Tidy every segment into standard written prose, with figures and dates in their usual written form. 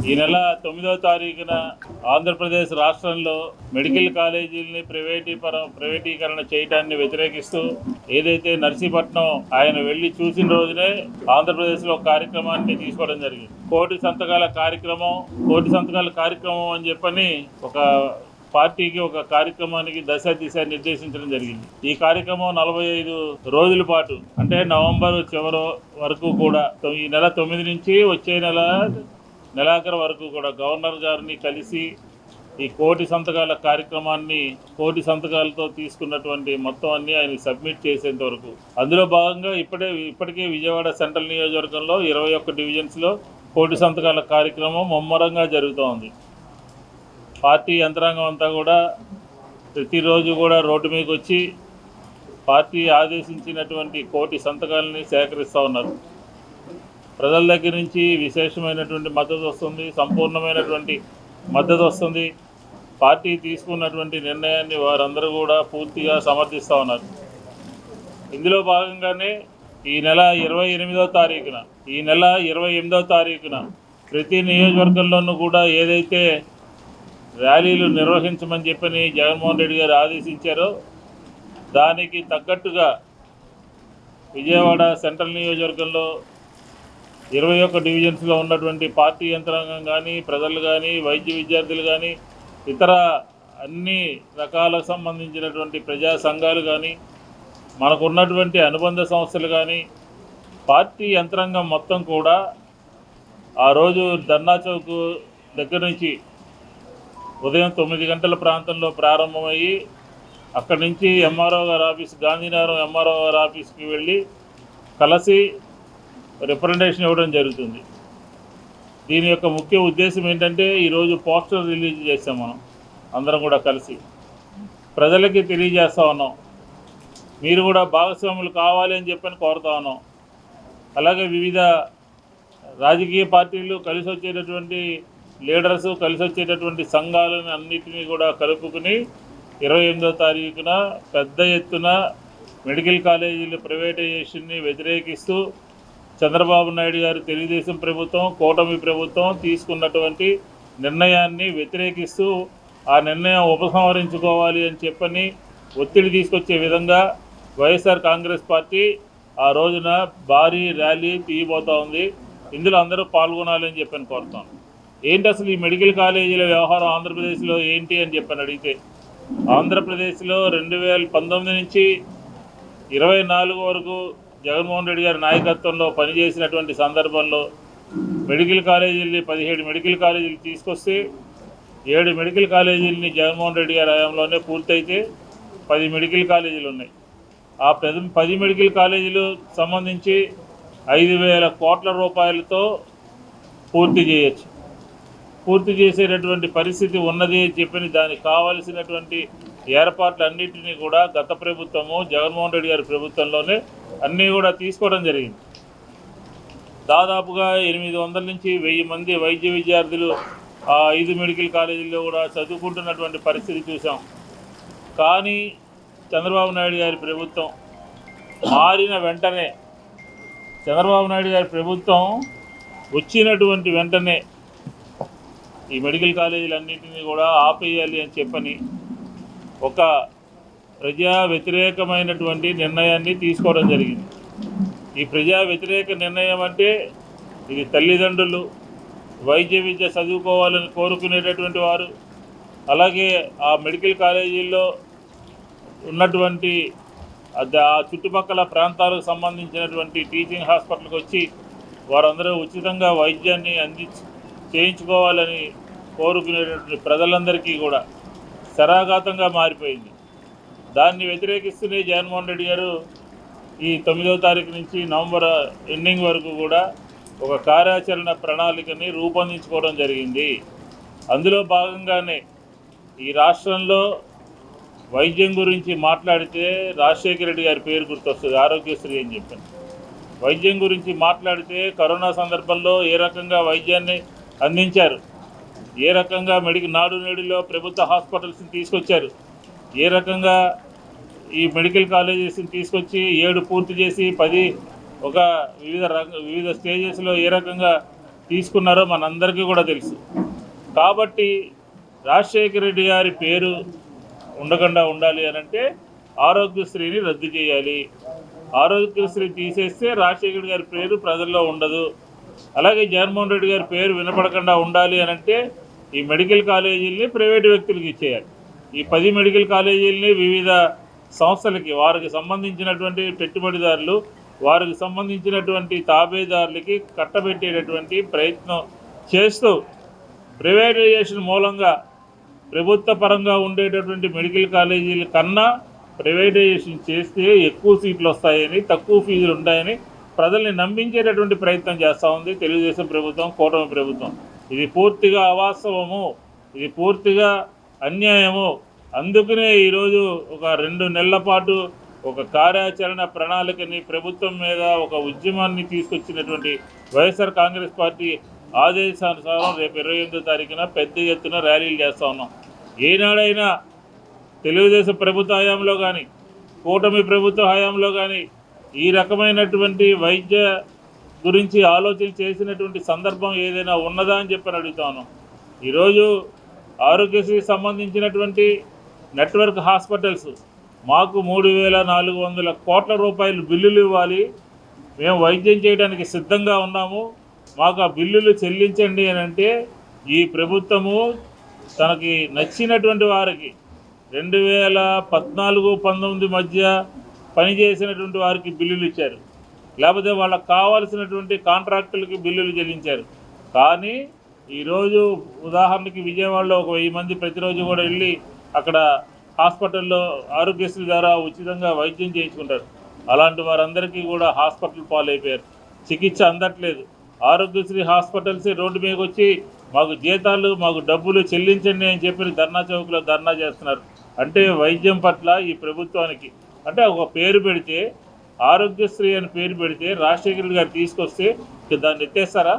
ఈ నెల 9వ తారీఖున ఆంధ్రప్రదేశ్ రాష్ట్రంలో మెడికల్ కాలేజీలని ప్రైవేటీకరణ చేయడాన్ని వ్యతిరేకిస్తూ ఏదైతే నర్సీపట్నం ఆయన వెళ్లి చూసిన రోజునే ఆంధ్రప్రదేశ్లో కార్యక్రమాన్ని తీసుకోవడం జరిగింది. కోటి సంతకాల కార్యక్రమం అని చెప్పని ఒక పార్టీకి ఒక కార్యక్రమానికి దశ దిశ నిర్దేశించడం జరిగింది. ఈ కార్యక్రమం 45 రోజుల పాటు అంటే నవంబర్ చివరి వరకు కూడా ఈ నెల 9 నుంచి వచ్చే నెలాఖరు వరకు కూడా గవర్నర్ గారిని కలిసి ఈ కోటి సంతకాల కార్యక్రమాన్ని కోటి సంతకాలతో తీసుకున్నటువంటి మొత్తం అన్ని ఆయన సబ్మిట్ చేసేంత వరకు అందులో భాగంగా ఇప్పటికే విజయవాడ సెంట్రల్ నియోజకవర్గంలో 21 డివిజన్స్లో కోటి సంతకాల కార్యక్రమం ముమ్మరంగా జరుగుతోంది. పార్టీ యంత్రాంగం అంతా కూడా ప్రతిరోజు కూడా రోడ్డు మీదకి వచ్చి పార్టీ ఆదేశించినటువంటి కోటి సంతకాలని సేకరిస్తూ ఉన్నారు. ప్రజల దగ్గర నుంచి విశేషమైనటువంటి మద్దతు వస్తుంది, సంపూర్ణమైనటువంటి మద్దతు వస్తుంది. పార్టీ తీసుకున్నటువంటి నిర్ణయాన్ని వారందరూ కూడా పూర్తిగా సమర్థిస్తూ ఉన్నారు. ఇందులో భాగంగానే ఈ నెల 28వ తారీఖున ప్రతి నియోజకవర్గంలోనూ కూడా ఏదైతే ర్యాలీలు నిర్వహించమని చెప్పని జగన్మోహన్ రెడ్డి గారు ఆదేశించారో దానికి తగ్గట్టుగా విజయవాడ సెంట్రల్ నియోజకవర్గంలో 21 డివిజన్స్లో ఉన్నటువంటి పార్టీ యంత్రాంగం కానీ, ప్రజలు కానీ, వైద్య విద్యార్థులు కానీ, ఇతర అన్ని రకాలకు సంబంధించినటువంటి ప్రజా సంఘాలు కానీ, మనకున్నటువంటి అనుబంధ సంస్థలు కానీ, పార్టీ యంత్రాంగం మొత్తం కూడా ఆ రోజు ధర్నా చౌక్ దగ్గర నుంచి ఉదయం 9 గంటల ప్రాంతంలో ప్రారంభమయ్యి అక్కడి నుంచి ఎంఆర్ఓ గారి ఆఫీస్, గాంధీనగరం ఎంఆర్ఓ గారి ఆఫీస్కి వెళ్ళి కలిసి రిప్రజెంటేషన్ ఇవ్వడం జరుగుతుంది. దీని యొక్క ముఖ్య ఉద్దేశం ఏంటంటే ఈరోజు పోస్టర్ రిలీజ్ చేసాం. మనం అందరం కూడా కలిసి ప్రజలకి తెలియజేస్తూ ఉన్నాం. మీరు కూడా భాగస్వాములు కావాలి అని చెప్పని కోరుతా ఉన్నాం. అలాగే వివిధ రాజకీయ పార్టీలు కలిసి వచ్చేటటువంటి లీడర్స్, కలిసి వచ్చేటటువంటి సంఘాలను అన్నిటినీ కూడా కలుపుకుని 28వ తారీఖున పెద్ద ఎత్తున మెడికల్ కాలేజీల ప్రైవేటైజేషన్ని వ్యతిరేకిస్తూ చంద్రబాబు నాయుడు గారు, తెలుగుదేశం ప్రభుత్వం, కూటమి ప్రభుత్వం తీసుకున్నటువంటి నిర్ణయాన్ని వ్యతిరేకిస్తూ ఆ నిర్ణయం ఉపసంహరించుకోవాలి అని చెప్పని ఒత్తిడి తీసుకొచ్చే విధంగా వైఎస్ఆర్ కాంగ్రెస్ పార్టీ ఆ రోజున భారీ ర్యాలీ తీయబోతూ ఉంది. ఇందులో అందరూ పాల్గొనాలని చెప్పని కోరుతాం. ఏంటి అసలు ఈ మెడికల్ కాలేజీల వ్యవహారం ఆంధ్రప్రదేశ్లో ఏంటి అని చెప్పని అడిగితే, ఆంధ్రప్రదేశ్లో 2019 నుంచి 24 వరకు జగన్మోహన్ రెడ్డి గారి నాయకత్వంలో పనిచేసినటువంటి సందర్భంలో మెడికల్ కాలేజీలని 17 మెడికల్ కాలేజీలు తీసుకొస్తే 7 మెడికల్ కాలేజీలని జగన్మోహన్ రెడ్డి గారి హయాంలోనే పూర్తయితే 10 మెడికల్ కాలేజీలు ఉన్నాయి. ఆ 10 మెడికల్ కాలేజీలు సంబంధించి 5,000 కోట్ల రూపాయలతో పూర్తి చేసేటటువంటి పరిస్థితి ఉన్నది అని చెప్పని దానికి కావాల్సినటువంటి ఏర్పాట్లన్నింటినీ కూడా గత ప్రభుత్వము జగన్మోహన్ రెడ్డి గారి ప్రభుత్వంలోనే అన్నీ కూడా తీసుకోవడం జరిగింది. దాదాపుగా 800 నుంచి 1000 మంది వైద్య విద్యార్థులు ఆ 5 మెడికల్ కాలేజీల్లో కూడా చదువుకుంటున్నటువంటి పరిస్థితి చూసాం. కానీ చంద్రబాబు నాయుడు గారి ప్రభుత్వం మారిన వెంటనే, చంద్రబాబు నాయుడు గారి ప్రభుత్వం వచ్చినటువంటి వెంటనే ఈ మెడికల్ కాలేజీలన్నింటినీ కూడా ఆపేయాలి అని చెప్పని ఒక ప్రజా వ్యతిరేకమైనటువంటి నిర్ణయాన్ని తీసుకోవడం జరిగింది. ఈ ప్రజా వ్యతిరేక నిర్ణయం అంటే ఇది తల్లిదండ్రులు వైద్య విద్య చదువుకోవాలని కోరుకునేటటువంటి వారు, అలాగే ఆ మెడికల్ కాలేజీల్లో ఉన్నటువంటి ఆ చుట్టుపక్కల ప్రాంతాలకు సంబంధించినటువంటి టీచింగ్ హాస్పిటల్కి వచ్చి వారందరూ ఉచితంగా వైద్యాన్ని చేయించుకోవాలని కోరుకునేటటువంటి ప్రజలందరికీ కూడా శరాఘాతంగా మారిపోయింది. దాన్ని వ్యతిరేకిస్తూనే జగన్మోహన్ రెడ్డి గారు ఈ 9వ తారీఖు నుంచి నవంబర్ ఎండింగ్ వరకు కూడా ఒక కార్యాచరణ ప్రణాళికని రూపొందించుకోవడం జరిగింది. అందులో భాగంగానే ఈ రాష్ట్రంలో వైద్యం గురించి మాట్లాడితే రాజశేఖర రెడ్డి గారి పేరు గుర్తొస్తుంది, ఆరోగ్యశ్రీ అని చెప్పాను. వైద్యం గురించి మాట్లాడితే కరోనా సందర్భంలో ఏ రకంగా వైద్యాన్ని అందించారు, ఏ రకంగా నాడు నేడులో ప్రభుత్వ హాస్పిటల్స్ని తీసుకొచ్చారు, ఏ రకంగా ఈ మెడికల్ కాలేజెస్ని తీసుకొచ్చి 7 పూర్తి చేసి 10 ఒక వివిధ స్టేజెస్లో ఏ రకంగా తీసుకున్నారో మనందరికీ కూడా తెలుసు. కాబట్టి రాజశేఖర రెడ్డి గారి పేరు ఉండకుండా ఉండాలి అనంటే ఆరోగ్యశ్రీని రద్దు చేయాలి. ఆరోగ్యశ్రీ తీసేస్తే రాజశేఖర గారి పేరు ప్రజల్లో ఉండదు. అలాగే జగన్మోహన్ రెడ్డి గారి పేరు వినపడకుండా ఉండాలి అనంటే ఈ మెడికల్ కాలేజీలని ప్రైవేటు వ్యక్తులకు ఇచ్చేయాలి. ఈ 10 మెడికల్ కాలేజీలని వివిధ సంస్థలకి, వారికి సంబంధించినటువంటి పెట్టుబడిదారులు, వారికి సంబంధించినటువంటి తాబేదారులకి కట్టబెట్టేటటువంటి ప్రయత్నం చేస్తూ ప్రైవేటైజేషన్ మూలంగా ప్రభుత్వ పరంగా ఉండేటటువంటి మెడికల్ కాలేజీల కన్నా ప్రైవేటైజేషన్ చేస్తే ఎక్కువ సీట్లు వస్తాయని, తక్కువ ఫీజులు ఉంటాయని ప్రజల్ని నమ్మించేటటువంటి ప్రయత్నం చేస్తూ ఉంది తెలుగుదేశం ప్రభుత్వం, కూటమి ప్రభుత్వం. ఇది పూర్తిగా అవాస్తవము, ఇది పూర్తిగా అన్యాయము. అందుకనే ఈరోజు ఒక 2 నెలల పాటు ఒక కార్యాచరణ ప్రణాళికని ప్రభుత్వం మీద ఒక ఉద్యమాన్ని తీసుకొచ్చినటువంటి వైఎస్ఆర్ కాంగ్రెస్ పార్టీ ఆదేశానుసారం రేపు 28వ తారీఖున పెద్ద ఎత్తున ర్యాలీలు చేస్తూ ఉన్నాం. ఏనాడైనా తెలుగుదేశం ప్రభుత్వ హయాంలో కానీ, కూటమి ప్రభుత్వ హయాంలో కానీ ఈ రకమైనటువంటి వైద్య గురించి ఆలోచన చేసినటువంటి సందర్భం ఏదైనా ఉన్నదా అని చెప్పని అడుగుతాను. ఈరోజు ఆరోగ్యశ్రీకి సంబంధించినటువంటి నెట్వర్క్ హాస్పిటల్స్ మాకు 3,400 కోట్ల రూపాయలు బిల్లులు ఇవ్వాలి, మేము వైద్యం చేయడానికి సిద్ధంగా ఉన్నాము, మాకు ఆ బిల్లులు చెల్లించండి అని అంటే ఈ ప్రభుత్వము తనకి నచ్చినటువంటి వారికి 2014-19 మధ్య పనిచేసినటువంటి వారికి బిల్లులు ఇచ్చారు, లేకపోతే వాళ్ళకు కావాల్సినటువంటి కాంట్రాక్టులకి బిల్లులు చెల్లించారు. కానీ ఈరోజు ఉదాహరణకి విజయవాడలో ఒక 1000 మంది ప్రతిరోజు కూడా వెళ్ళి అక్కడ హాస్పిటల్లో ఆరోగ్యశ్రీ ద్వారా ఉచితంగా వైద్యం చేయించుకుంటారు. అలాంటి వారందరికీ కూడా హాస్పిటల్ పాలైపోయారు, చికిత్స అందట్లేదు. ఆరోగ్యశ్రీ హాస్పిటల్స్ రోడ్డు మీదకి వచ్చి మాకు జీతాలు, మాకు డబ్బులు చెల్లించండి అని చెప్పి ధర్నా చౌక్లో ధర్నా చేస్తున్నారు. అంటే వైద్యం పట్ల ఈ ప్రభుత్వానికి, అంటే ఒక పేరు పెడితే, ఆరోగ్యశ్రీ అని పేరు పెడితే రాజశేఖర గారు తీసుకొస్తే దాన్ని ఎత్తేస్తారా?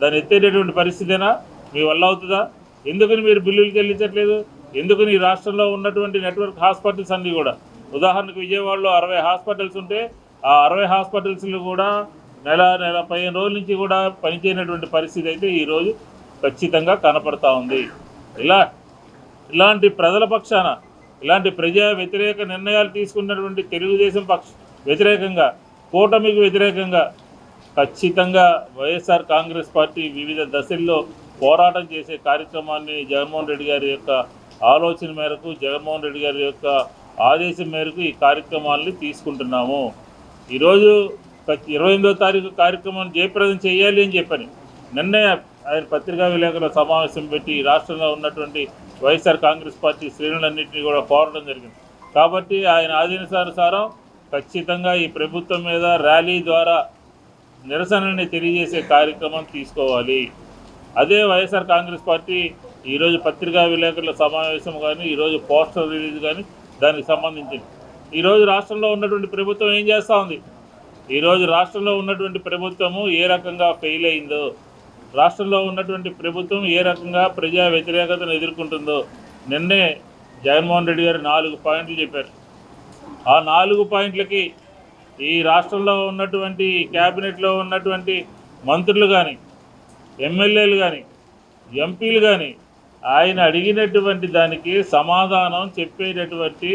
దాన్ని ఎత్తేటటువంటి పరిస్థితేనా మీ వల్ల అవుతుందా? ఎందుకని మీరు బిల్లులు చెల్లించట్లేదు? ఎందుకని ఈ రాష్ట్రంలో ఉన్నటువంటి నెట్వర్క్ హాస్పిటల్స్ అన్నీ కూడా, ఉదాహరణకు విజయవాడలో 60 హాస్పిటల్స్ ఉంటే ఆ 60 హాస్పిటల్స్లో కూడా నెల 15 రోజుల నుంచి కూడా పనిచేయనటువంటి పరిస్థితి అయితే ఈరోజు ఖచ్చితంగా కనపడతా ఉంది. ఇలాంటి ప్రజల పక్షాన, ఇలాంటి ప్రజా వ్యతిరేక నిర్ణయాలు తీసుకున్నటువంటి తెలుగుదేశం వ్యతిరేకంగా, కూటమికి వ్యతిరేకంగా ఖచ్చితంగా వైఎస్ఆర్ కాంగ్రెస్ పార్టీ వివిధ దశల్లో పోరాటం చేసే కార్యక్రమాన్ని జగన్మోహన్ రెడ్డి గారి యొక్క ఆలోచన మేరకు, జగన్మోహన్ రెడ్డి గారి యొక్క ఆదేశం మేరకు ఈ కార్యక్రమాలని తీసుకుంటున్నాము. ఈరోజు 28వ తారీఖు కార్యక్రమాన్ని జయప్రదం చేయాలి అని చెప్పని నిన్నే ఆయన పత్రికా విలేకరుల సమావేశం పెట్టి రాష్ట్రంలో ఉన్నటువంటి వైఎస్ఆర్ కాంగ్రెస్ పార్టీ శ్రేణులన్నింటినీ కూడా కోరడం జరిగింది. కాబట్టి ఆయన ఆదేశానుసారం ఖచ్చితంగా ఈ ప్రభుత్వం మీద ర్యాలీ ద్వారా నిరసనని తెలియజేసే కార్యక్రమం తీసుకోవాలి. అదే వైఎస్ఆర్ కాంగ్రెస్ పార్టీ ఈరోజు పత్రికా విలేకరుల సమావేశం కానీ, ఈరోజు పోస్టర్ రిలీజ్ కానీ దానికి సంబంధించింది. ఈరోజు రాష్ట్రంలో ఉన్నటువంటి ప్రభుత్వం ఏం చేస్తూ ఉంది? ఈరోజు రాష్ట్రంలో ఉన్నటువంటి ప్రభుత్వము ఏ రకంగా ఫెయిల్ అయిందో, రాష్ట్రంలో ఉన్నటువంటి ప్రభుత్వం ఏ రకంగా ప్రజా వ్యతిరేకతను ఎదుర్కొంటుందో నిన్నే జగన్మోహన్ రెడ్డి గారు 4 పాయింట్లు చెప్పారు. ఆ 4 పాయింట్లకి ఈ రాష్ట్రంలో ఉన్నటువంటి క్యాబినెట్లో ఉన్నటువంటి మంత్రులు కానీ, ఎమ్మెల్యేలు కానీ, ఎంపీలు కానీ ఆయన అడిగినటువంటి దానికి సమాధానం చెప్పేటటువంటి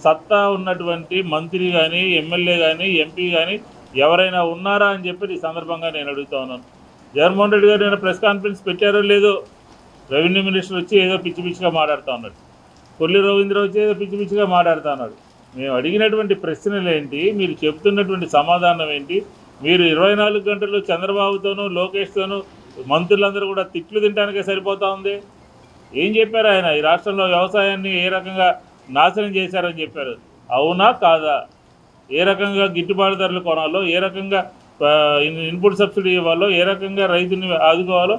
సత్తా ఉన్నటువంటి మంత్రి కానీ, ఎమ్మెల్యే కానీ, ఎంపీ కానీ ఎవరైనా ఉన్నారా అని చెప్పి ఈ సందర్భంగా నేను అడుగుతా ఉన్నాను. జగన్మోహన్ రెడ్డి గారు నేను ప్రెస్ కాన్ఫరెన్స్ పెట్టారో లేదో, రెవెన్యూ మినిస్టర్ వచ్చి ఏదో పిచ్చి పిచ్చిగా మాట్లాడుతూ ఉన్నాడు, కొల్లి రవీంద్ర వచ్చి ఏదో పిచ్చి పిచ్చిగా మాట్లాడుతూ ఉన్నాడు. మేము అడిగినటువంటి ప్రశ్నలు ఏంటి, మీరు చెబుతున్నటువంటి సమాధానం ఏంటి? మీరు 24 గంటలు చంద్రబాబుతోనూ లోకేష్తోనూ మంత్రులందరూ కూడా తిట్లు తినడానికే సరిపోతూ ఉంది. ఏం చెప్పారు ఆయన? ఈ రాష్ట్రంలో వ్యవసాయాన్ని ఏ రకంగా నాశనం చేశారని చెప్పారు. అవునా కాదా? ఏ రకంగా గిట్టుబాటు ధరలు కొనాలో, ఏ రకంగా ఇన్పుట్ సబ్సిడీ ఇవ్వాలో, ఏ రకంగా రైతుని ఆదుకోవాలో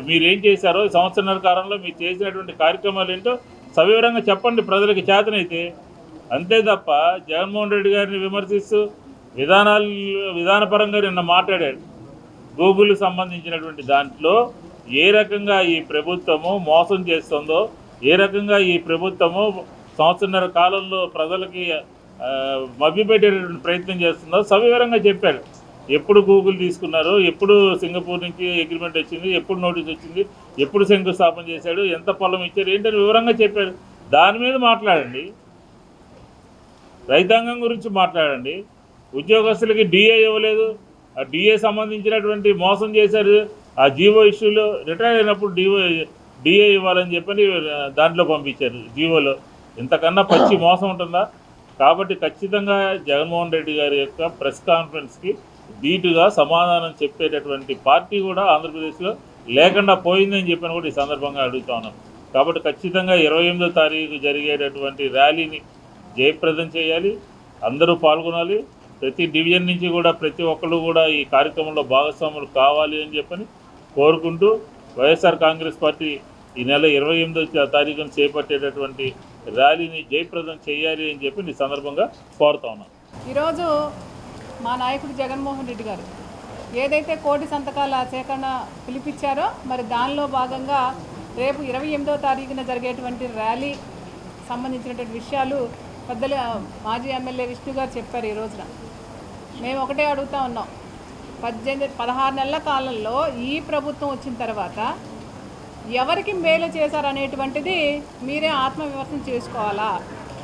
మీరేం చేశారో, ఈ సంవత్సరాల కాలంలో మీరు చేసినటువంటి కార్యక్రమాలు ఏంటో సవివరంగా చెప్పండి ప్రజలకు చేతనైతే. అంతే తప్ప జగన్మోహన్ రెడ్డి గారిని విమర్శిస్తూ విధానపరంగా నిన్న మాట్లాడాడు. గూగుల్కి సంబంధించినటువంటి దాంట్లో ఏ రకంగా ఈ ప్రభుత్వము మోసం చేస్తుందో, ఏ రకంగా ఈ ప్రభుత్వము సంవత్సరన్నర కాలంలో ప్రజలకి మభ్యపెట్టేటటువంటి ప్రయత్నం చేస్తుందో సవివరంగా చెప్పాడు. ఎప్పుడు గూగుల్ తీసుకున్నారు, ఎప్పుడు సింగపూర్ నుంచి అగ్రిమెంట్ వచ్చింది, ఎప్పుడు నోటీస్ వచ్చింది, ఎప్పుడు శంకుస్థాపన చేశాడు, ఎంత పొలం ఇచ్చారు ఏంటని వివరంగా చెప్పాడు. దాని మీద మాట్లాడండి. రైతాంగం గురించి మాట్లాడండి. ఉద్యోగస్తులకి డిఏ ఇవ్వలేదు, ఆ డిఏ సంబంధించినటువంటి మోసం చేశారు. ఆ జీవో ఇష్యూలో రిటైర్ అయినప్పుడు డిఏ ఇవ్వాలని చెప్పని దాంట్లో పంపించారు జీవోలో. ఇంతకన్నా పచ్చి మోసం ఉంటుందా? కాబట్టి ఖచ్చితంగా జగన్మోహన్ రెడ్డి గారి యొక్క ప్రెస్ కాన్ఫరెన్స్కి ధీటుగా సమాధానం చెప్పేటటువంటి పార్టీ కూడా ఆంధ్రప్రదేశ్లో లేకుండా పోయిందని చెప్పని కూడా ఈ సందర్భంగా అడుగుతా ఉన్నాం. కాబట్టి ఖచ్చితంగా 28వ తారీఖు జరిగేటటువంటి ర్యాలీని జయప్రదం చేయాలి, అందరూ పాల్గొనాలి. ప్రతి డివిజన్ నుంచి కూడా ప్రతి ఒక్కళ్ళు కూడా ఈ కార్యక్రమంలో భాగస్వాములు కావాలి అని చెప్పని కోరుకుంటూ వైఎస్ఆర్ కాంగ్రెస్ పార్టీ ఈ నెల 28వ తారీఖున చేపట్టేటటువంటి ర్యాలీని జయప్రదం చేయాలి అని చెప్పి ఈ సందర్భంగా కోరుతా ఉన్నాను. ఈరోజు మా నాయకుడు జగన్మోహన్ రెడ్డి గారు ఏదైతే కోటి సంతకాల సేకరణ పిలిపించారో మరి దానిలో భాగంగా రేపు 28వ తారీఖున జరిగేటువంటి ర్యాలీ సంబంధించినటువంటి విషయాలు పెద్దలు మాజీ ఎమ్మెల్యే విష్ణు గారు చెప్పారు. ఈ రోజున మేము ఒకటే అడుగుతూ ఉన్నాం, 16 నెలల కాలంలో ఈ ప్రభుత్వం వచ్చిన తర్వాత ఎవరికి మేలు చేశారనేటువంటిది మీరే ఆత్మవిమర్శనం చేసుకోవాలా.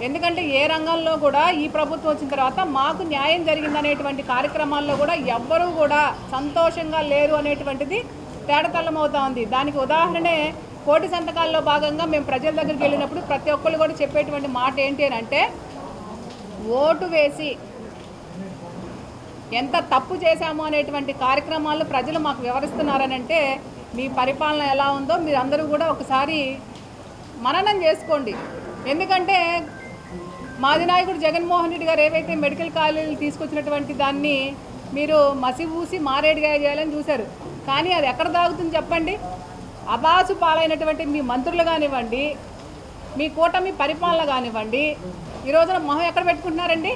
ఎందుకంటే ఏ రంగంలో కూడా ఈ ప్రభుత్వం వచ్చిన తర్వాత మాకు న్యాయం జరిగిందనేటువంటి కార్యక్రమాల్లో కూడా ఎవ్వరూ కూడా సంతోషంగా లేరు అనేటువంటిది తేటతెల్లమవుతా ఉంది. దానికి ఉదాహరణే కోటి సంతకాల్లో భాగంగా మేము ప్రజల దగ్గరికి వెళ్ళినప్పుడు ప్రతి ఒక్కళ్ళు కూడా చెప్పేటువంటి మాట ఏంటి అని అంటే, ఓటు వేసి ఎంత తప్పు చేశాము అనేటువంటి కార్యక్రమాలు ప్రజలు మాకు వివరిస్తున్నారనంటే మీ పరిపాలన ఎలా ఉందో మీరు అందరూ కూడా ఒకసారి మననం చేసుకోండి. ఎందుకంటే మాజీ నాయకుడు జగన్మోహన్ రెడ్డి గారు ఏవైతే మెడికల్ కాలేజీలు తీసుకొచ్చినటువంటి దాన్ని మీరు మసి ఊసి మారేడుగా చేయాలని చూశారు. కానీ అది ఎక్కడ దాగుతుంది చెప్పండి? అబాసు పాలైనటువంటి మీ మంత్రులు కానివ్వండి, మీ కూటమి పరిపాలన కానివ్వండి, ఈ రోజున మొహం ఎక్కడ పెట్టుకుంటున్నారండి?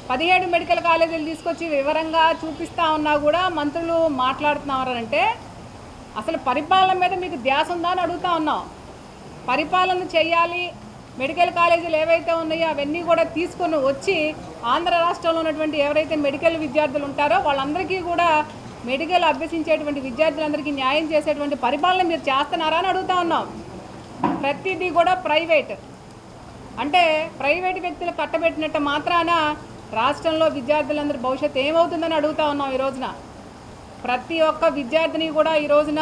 17 మెడికల్ కాలేజీలు తీసుకొచ్చి వివరంగా చూపిస్తూ ఉన్నా కూడా మంత్రులు మాట్లాడుతున్నారంటే అసలు పరిపాలన మీద మీకు ధ్యాస ఉందా అని అడుగుతూ ఉన్నాం. పరిపాలన చేయాలి, మెడికల్ కాలేజీలు ఏవైతే ఉన్నాయో అవన్నీ కూడా తీసుకొని వచ్చి ఆంధ్ర రాష్ట్రంలో ఉన్నటువంటి ఎవరైతే మెడికల్ విద్యార్థులు ఉంటారో వాళ్ళందరికీ కూడా మెడికల్ అభ్యసించేటువంటి విద్యార్థులందరికీ న్యాయం చేసేటువంటి పరిపాలన మీరు చేస్తున్నారా అని అడుగుతూ ఉన్నాం. ప్రతిదీ కూడా ప్రైవేట్ అంటే ప్రైవేట్ వ్యక్తులు కట్టబెట్టినట్టు మాత్రాన రాష్ట్రంలో విద్యార్థులందరి భవిష్యత్తు ఏమవుతుందని అడుగుతూ ఉన్నాం. ఈ రోజున ప్రతి ఒక్క విద్యార్థిని కూడా ఈ రోజున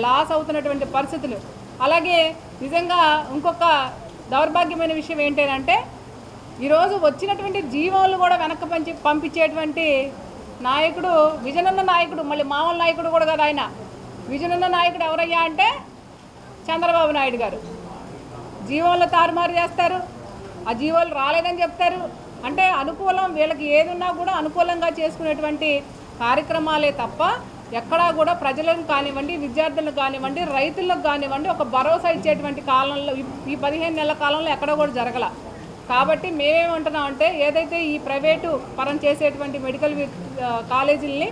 లాస్ అవుతున్నటువంటి పరిస్థితులు. అలాగే నిజంగా ఇంకొక దౌర్భాగ్యమైన విషయం ఏంటంటే ఈరోజు వచ్చినటువంటి జీవోలు కూడా వెనక్కి పంపించేటువంటి నాయకుడు విజనున్న నాయకుడు, మళ్ళీ మామూలు నాయకుడు కూడా కదా ఆయన. విజనున్న నాయకుడు ఎవరయ్యా అంటే చంద్రబాబు నాయుడు గారు. జీవోలు తారుమారు చేస్తారు, ఆ జీవోలు రాలేదని చెప్తారు. అంటే అనుకూలం వీళ్ళకి ఏదున్నా కూడా అనుకూలంగా చేసుకునేటువంటి కార్యక్రమాలే తప్ప ఎక్కడా కూడా ప్రజలకు కానివ్వండి, విద్యార్థులకు కానివ్వండి, రైతులకు కానివ్వండి ఒక భరోసా ఇచ్చేటువంటి కాలంలో ఈ 15 నెలల కాలంలో ఎక్కడ కూడా జరగల. కాబట్టి మేమేమంటున్నామంటే ఏదైతే ఈ ప్రైవేటు పరం చేసేటువంటి మెడికల్ కాలేజీలని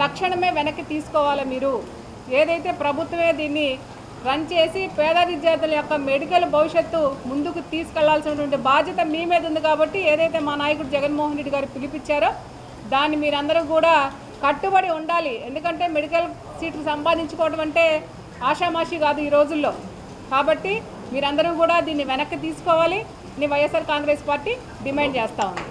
తక్షణమే వెనక్కి తీసుకోవాలి. మీరు ఏదైతే ప్రభుత్వమే దీన్ని రన్ చేసి పేద విద్యార్థుల యొక్క మెడికల్ భవిష్యత్తు ముందుకు తీసుకెళ్లాల్సినటువంటి బాధ్యత మీ మీద ఉంది. కాబట్టి ఏదైతే మా నాయకుడు జగన్మోహన్ రెడ్డి గారు పిలిపించారో దాన్ని మీరందరూ కూడా కట్టుబడి ఉండాలి. ఎందుకంటే మెడికల్ సీట్లు సంపాదించుకోవడం అంటే ఆషామాషి కాదు ఈ రోజుల్లో. కాబట్టి మీరందరూ కూడా దీన్ని వెనక్కి తీసుకోవాలి అని వైఎస్ఆర్ కాంగ్రెస్ పార్టీ డిమాండ్ చేస్తూ ఉంది.